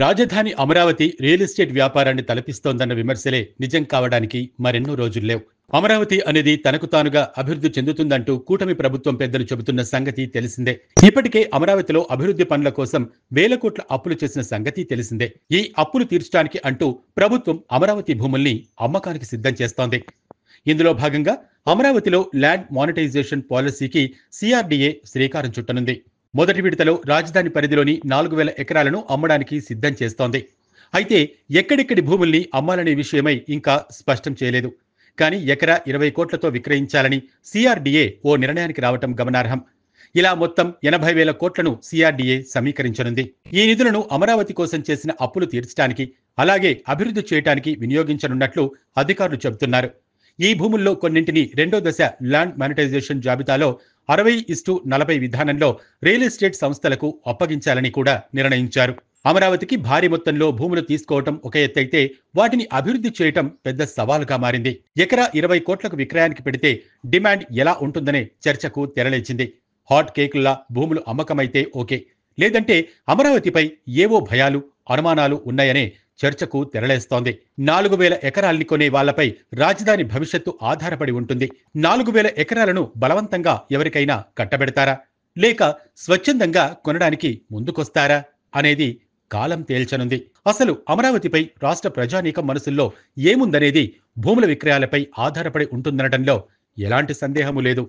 రాజధాని Amaravati real estate వ్యాపారాన్ని తలపిస్తోందన్న విమర్శలే నిజం కావడానికి మరెన్నో రోజుల్లేవు. అమరావతి అనేది తనకు తానుగా అభివృద్ధి చెందుతుందంటూ కూటమి ప్రభుత్వం పెద్దలు చెబుతున్న సంగతి తెలిసిందే. ఇప్పటికే అమరావతిలో అభివృద్ధి పనుల కోసం వేల కోట్ల అప్పులు చేసిన సంగతి తెలిసిందే. ఈ అప్పులు తీర్చడానికి అంటూ ప్రభుత్వం అమరావతి భూముల్ని అమ్మకానికి సిద్ధం చేస్తోంది. ఇందులో భాగంగా అమరావతిలో ల్యాండ్ మానిటైజేషన్ పాలసీకి సిఆర్డీఏ శ్రీకారం చుట్టనుంది. మొదటి విడతలో రాజధాని పరిధిలోని 4,000 ఎకరాలను అమ్మడానికి సిద్ధం చేస్తోంది. అయితే ఎక్కడెక్కడి భూముల్ని అమ్మాలనే విషయమై ఇంకా స్పష్టం చేయలేదు. కానీ ఎకరా 20 కోట్లతో విక్రయించాలని సిఆర్డీఏ ఓ నిర్ణయానికి రావటం గమనార్హం. ఇలా మొత్తం 80,000 కోట్లను సిఆర్డీఏ సమీకరించనుంది. ఈ నిధులను అమరావతి కోసం చేసిన అప్పులు తీర్చడానికి, అలాగే అభివృద్ధి చేయడానికి వినియోగించనున్నట్లు అధికారులు చెబుతున్నారు. ఈ భూముల్లో కొన్నింటిని రెండో దశ ల్యాండ్ మానిటైజేషన్ జాబితాలో 60:40 విధానంలో రియల్ ఎస్టేట్ సంస్థలకు అప్పగించాలని కూడా నిర్ణయించారు. అమరావతికి భారీ మొత్తంలో భూములు తీసుకోవటం ఒక ఎత్తైతే వాటిని అభివృద్ధి చేయటం పెద్ద సవాలుగా మారింది. ఎకరా 20 కోట్లకు విక్రయానికి పెడితే డిమాండ్ ఎలా ఉంటుందనే చర్చకు తెరలేచింది. హాట్ కేకుల్లా భూములు అమ్మకమైతే ఓకే, లేదంటే అమరావతిపై ఏవో భయాలు, అనుమానాలు ఉన్నాయనే చర్చకు తెరలేస్తోంది. 4,000 ఎకరాల్ని కొనే వాళ్లపై రాజధాని భవిష్యత్తు ఆధారపడి ఉంటుంది. 4,000 ఎకరాలను బలవంతంగా ఎవరికైనా కట్టబెడతారా, లేక స్వచ్ఛందంగా కొనడానికి ముందుకొస్తారా అనేది కాలం తేల్చనుంది. అసలు అమరావతిపై రాష్ట్ర ప్రజానీకం మనసుల్లో ఏముందనేది భూముల విక్రయాలపై ఆధారపడి ఉంటుందనటంలో ఎలాంటి సందేహము లేదు.